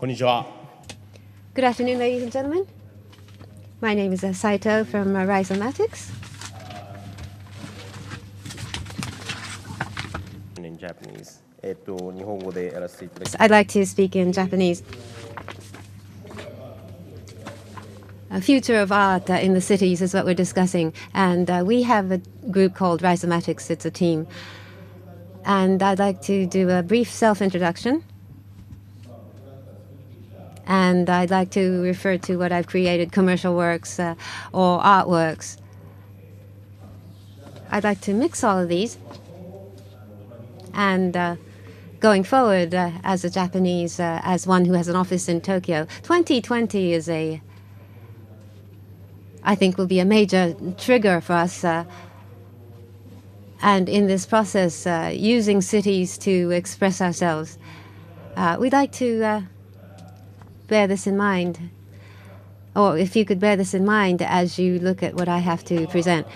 Konnichiwa. Good afternoon, ladies and gentlemen. My name is Saito from Rhizomatics. In Japanese. 日本語でやらせていただきます。 I'd like to speak in Japanese. A future of art in the cities is what we're discussing. And we have a group called Rhizomatics. It's a team. And I'd like to do a brief self-introduction. And I'd like to refer to what I've created, commercial works or artworks. I'd like to mix all of these. And going forward, as a Japanese, as one who has an office in Tokyo, 2020 is I think will be a major trigger for us. And in this process, using cities to express ourselves. We'd like to bear this in mind, or if you could bear this in mind as you look at what I have to present.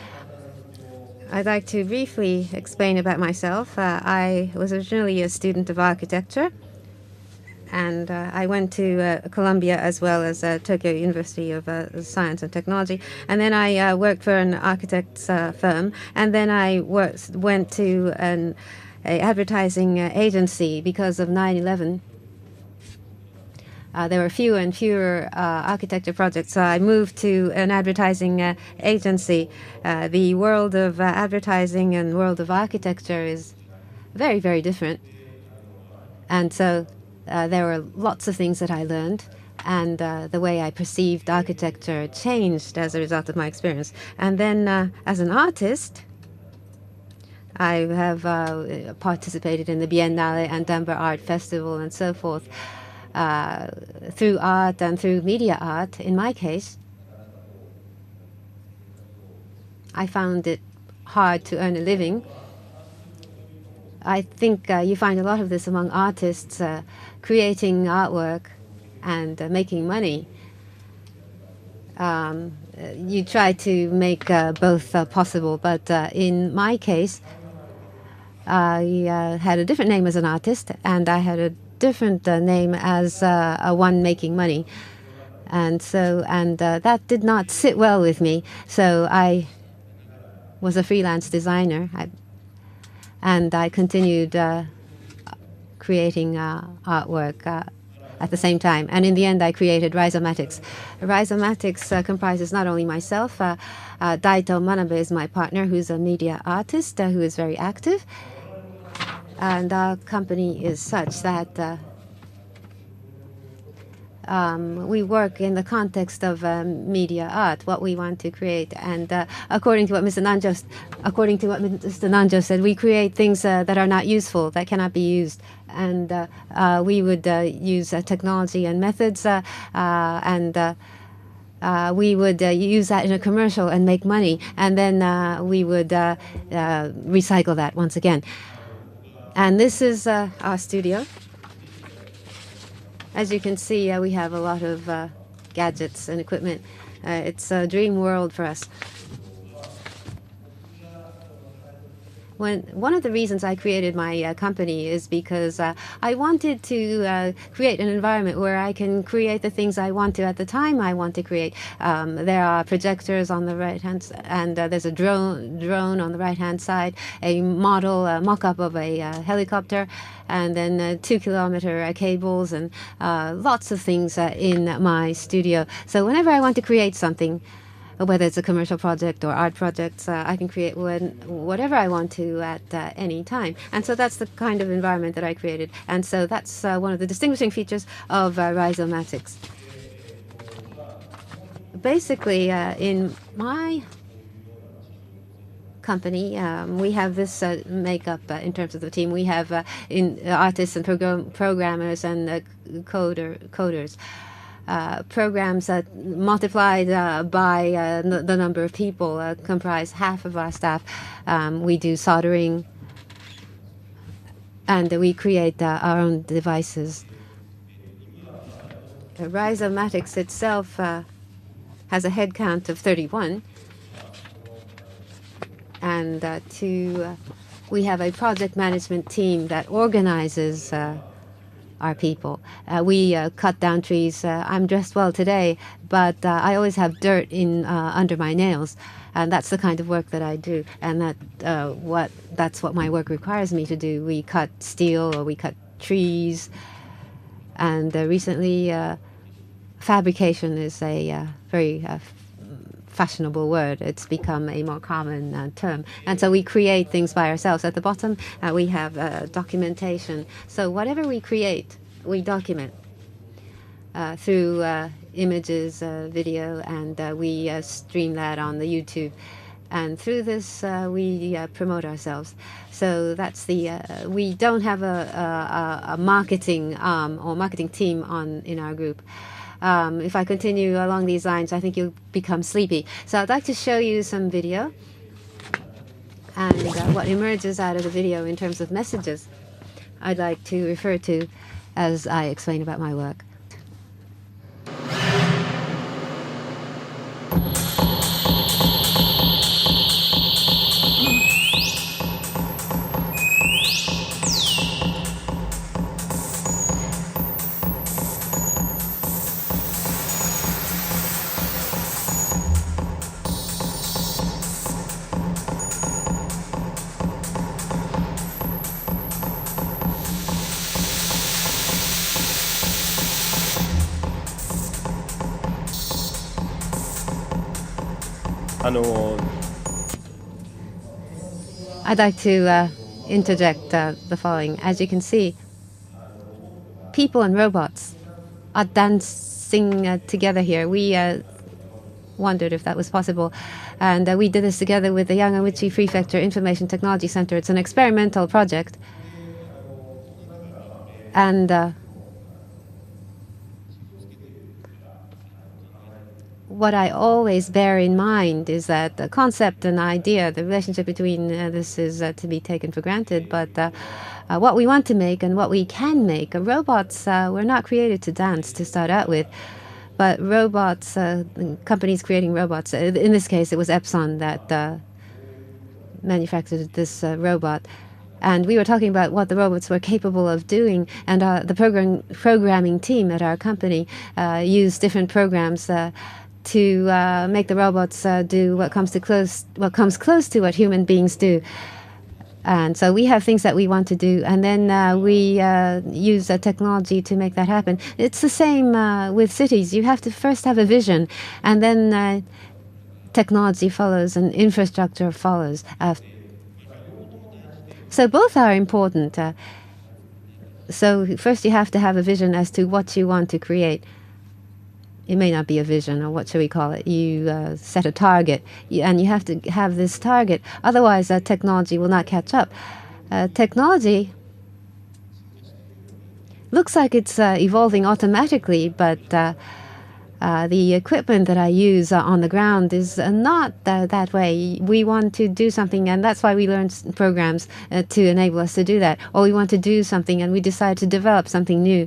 I'd like to briefly explain about myself. I was originally a student of architecture, and I went to Columbia as well as Tokyo University of Science and Technology. And then I worked for an architect's firm, and then I went to an advertising agency because of 9/11. There were fewer and fewer architecture projects, so I moved to an advertising agency. The world of advertising and world of architecture is very, very different. And so there were lots of things that I learned, and the way I perceived architecture changed as a result of my experience. And then as an artist, I have participated in the Biennale and Denver Art Festival and so forth. Through art and through media art, in my case, I found it hard to earn a living. I think you find a lot of this among artists, creating artwork and making money. You try to make both possible, but in my case, I had a different name as an artist, and I had a different name as a one making money, and so that did not sit well with me. So I was a freelance designer, and I continued creating artwork at the same time. And in the end, I created Rhizomatics. Rhizomatics comprises not only myself. Daito Manabe is my partner, who's a media artist who is very active. And our company is such that we work in the context of media art, what we want to create. And according to what Mr. Nanjo said, we create things that are not useful, that cannot be used. And we would use technology and methods, and we would use that in a commercial and make money. And then we would recycle that once again. And this is our studio. As you can see, we have a lot of gadgets and equipment. It's a dream world for us. One of the reasons I created my company is because I wanted to create an environment where I can create the things I want to at the time I want to create. There are projectors on the right hand, and there's a drone on the right hand side, a model mock-up of a helicopter, and then 2-kilometer cables, and lots of things in my studio. So whenever I want to create something, whether it's a commercial project or art projects, I can create whatever I want to at any time. And so that's the kind of environment that I created. And so that's one of the distinguishing features of Rhizomatics. Basically, in my company, we have this makeup in terms of the team. We have artists and programmers and coders. Programs multiplied by the number of people comprise half of our staff. We do soldering, and we create our own devices. Rhizomatics itself has a head count of 31, and we have a project management team that organizes our people. We cut down trees. I'm dressed well today, but I always have dirt in under my nails, and that's the kind of work that I do, and that's what my work requires me to do. We cut steel or we cut trees, and recently fabrication is a very fashionable word. It's become a more common term. And so we create things by ourselves. At the bottom, we have documentation. So whatever we create, we document through images, video, and we stream that on the YouTube. And through this, we promote ourselves. So that's the. We don't have a marketing or marketing team in our group. If I continue along these lines, I think you'll become sleepy. So I'd like to show you some video and what emerges out of the video in terms of messages I'd like to refer to as I explain about my work. I'd like to interject the following. As you can see, people and robots are dancing together here. We wondered if that was possible. And we did this together with the Yamaguchi Prefecture Information Technology Center. It's an experimental project. And what I always bear in mind is that the concept and idea, the relationship between this is to be taken for granted. But what we want to make and what we can make, robots were not created to dance to start out with. But robots, companies creating robots, in this case it was Epson that manufactured this robot. And we were talking about what the robots were capable of doing, and the programming team at our company used different programs to make the robots do what comes close to what human beings do. And so we have things that we want to do, and then we use technology to make that happen. It's the same with cities. You have to first have a vision, and then technology follows and infrastructure follows. So both are important. So first you have to have a vision as to what you want to create. It may not be a vision, or what should we call it? You set a target, and you have to have this target. Otherwise, technology will not catch up. Technology looks like it's evolving automatically, but the equipment that I use on the ground is not that way. We want to do something, and that's why we learn programs to enable us to do that. Or we want to do something, and we decide to develop something new.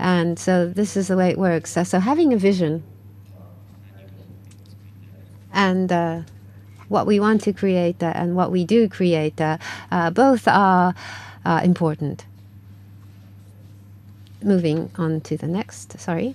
And so this is the way it works. So having a vision and what we want to create and what we do create, both are important. Moving on to the next, sorry.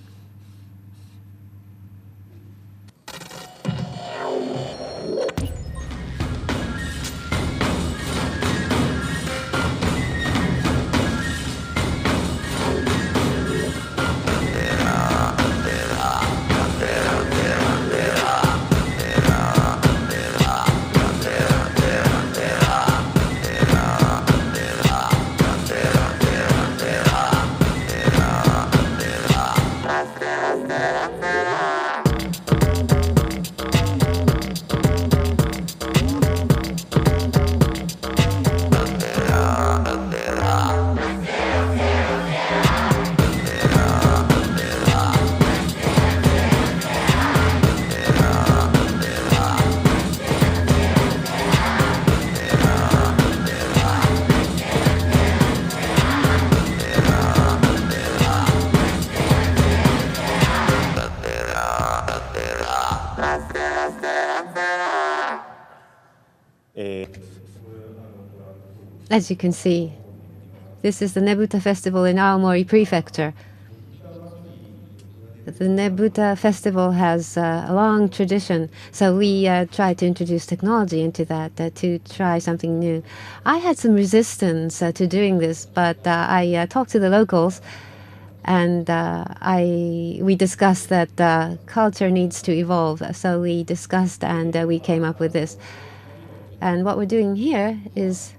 As you can see, This is the Nebuta Festival in Aomori Prefecture. The Nebuta Festival has a long tradition, so we try to introduce technology into that to try something new. I had some resistance to doing this, but I talked to the locals, and we discussed that culture needs to evolve. So we discussed, and we came up with this. And what we're doing here is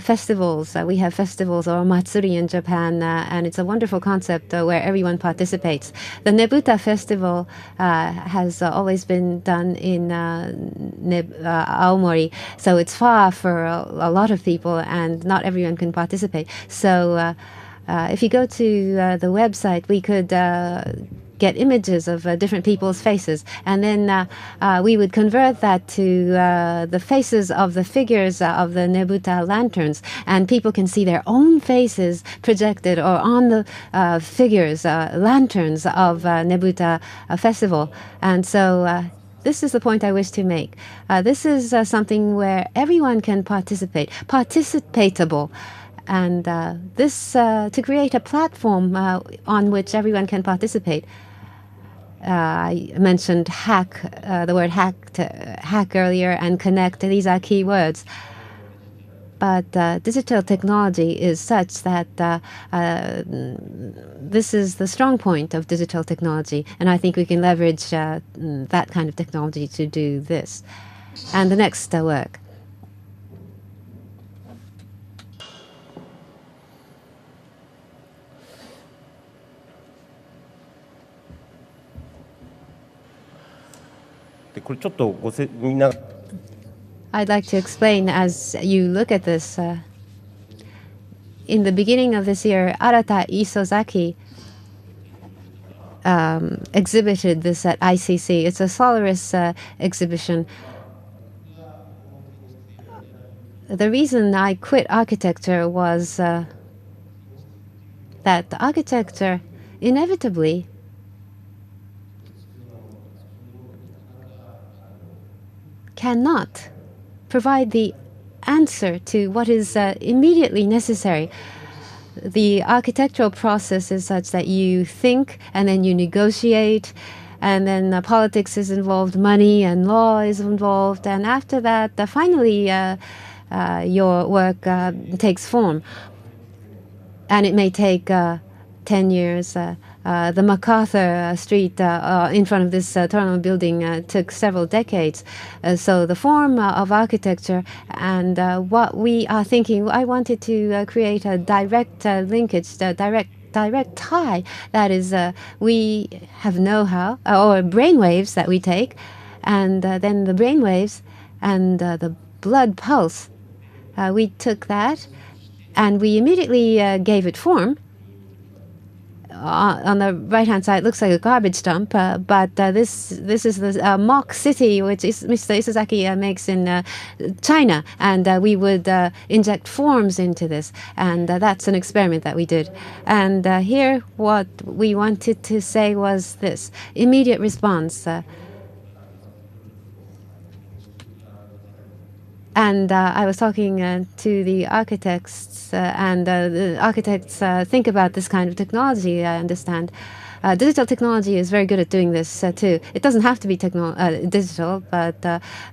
festivals. We have festivals or matsuri in Japan, and it's a wonderful concept where everyone participates. The Nebuta Festival has always been done in Aomori, so it's far for a lot of people, and not everyone can participate. So if you go to the website, we could get images of different people's faces, and then we would convert that to the faces of the figures of the Nebuta lanterns, and people can see their own faces projected or on the figures, lanterns of Nebuta Festival. And so this is the point I wish to make. This is something where everyone can participate, participatable. And this to create a platform on which everyone can participate. I mentioned hack, the word hack earlier, and connect. These are key words. But digital technology is such that this is the strong point of digital technology, and I think we can leverage that kind of technology to do this. And the next work. I'd like to explain as you look at this. In the beginning of this year, Arata Isozaki exhibited this at ICC. It's a Solaris exhibition. The reason I quit architecture was that the architecture inevitably cannot provide the answer to what is immediately necessary. The architectural process is such that you think and then you negotiate, and then politics is involved, money and law is involved, and after that, finally your work takes form. And it may take 10 years. The MacArthur Street in front of this terminal building took several decades. So the form of architecture and what we are thinking, I wanted to create a direct linkage, direct tie. That is, we have know-how or brainwaves that we take, and then the brainwaves and the blood pulse. We took that, and we immediately gave it form. On the right-hand side, it looks like a garbage dump, but this is the mock city which Mr. Isozaki makes in China, and we would inject forms into this, and that's an experiment that we did. And here, what we wanted to say was this: immediate response. And I was talking to the architects, and the architects think about this kind of technology, I understand. Digital technology is very good at doing this too. It doesn't have to be digital, but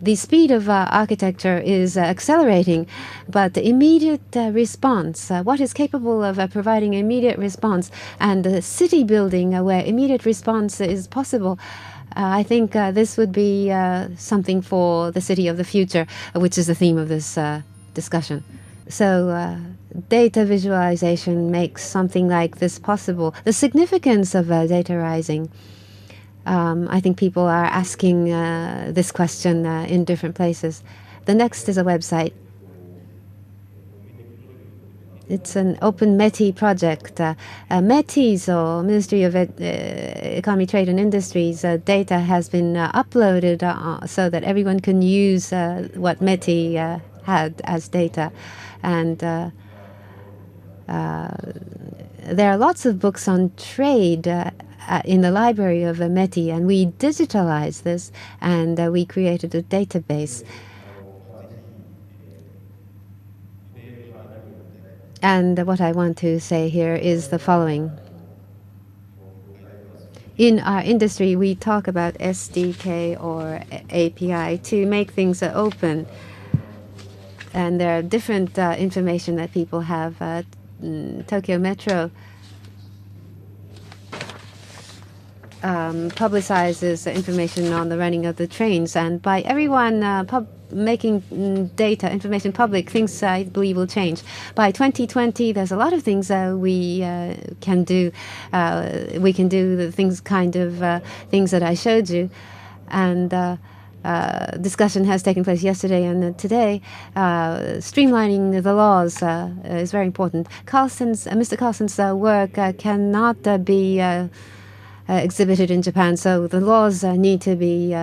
the speed of architecture is accelerating. But the immediate response, what is capable of providing immediate response, and the city building where immediate response is possible, I think this would be something for the city of the future, which is the theme of this discussion. So data visualization makes something like this possible. The significance of data rising. I think people are asking this question in different places. The next is a website. It's an open METI project. METI's, or Ministry of Economy, Trade and Industries, data has been uploaded so that everyone can use what METI had as data. And there are lots of books on trade in the library of METI, and we digitalized this, and we created a database. And what I want to say here is the following. In our industry, we talk about SDK or API to make things open. And there are different information that people have. Tokyo Metro publicizes information on the running of the trains. And by everyone making data information public, things I believe will change. By 2020, there's a lot of things we can do. We can do the things things that I showed you, and discussion has taken place yesterday and today. Streamlining the laws is very important. Mr. Carlson's work cannot be exhibited in Japan, so the laws need to be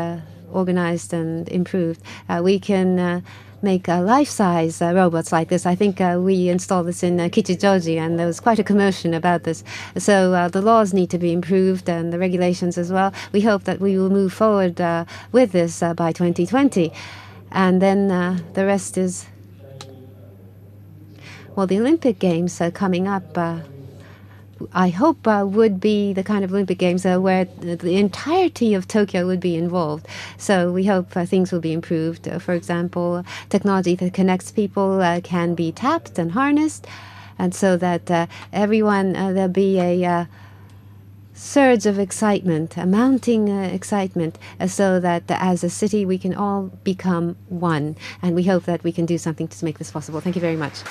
organized and improved. We can make life-size robots like this. I think we installed this in Kichijoji, and there was quite a commotion about this. So the laws need to be improved, and the regulations as well. We hope that we will move forward with this by 2020. And then the rest is, well, the Olympic Games coming up, I hope would be the kind of Olympic Games where the entirety of Tokyo would be involved. So we hope things will be improved. For example, technology that connects people can be tapped and harnessed, and so that everyone, there'll be a surge of excitement, a mounting excitement, so that as a city we can all become one. And we hope that we can do something to make this possible. Thank you very much.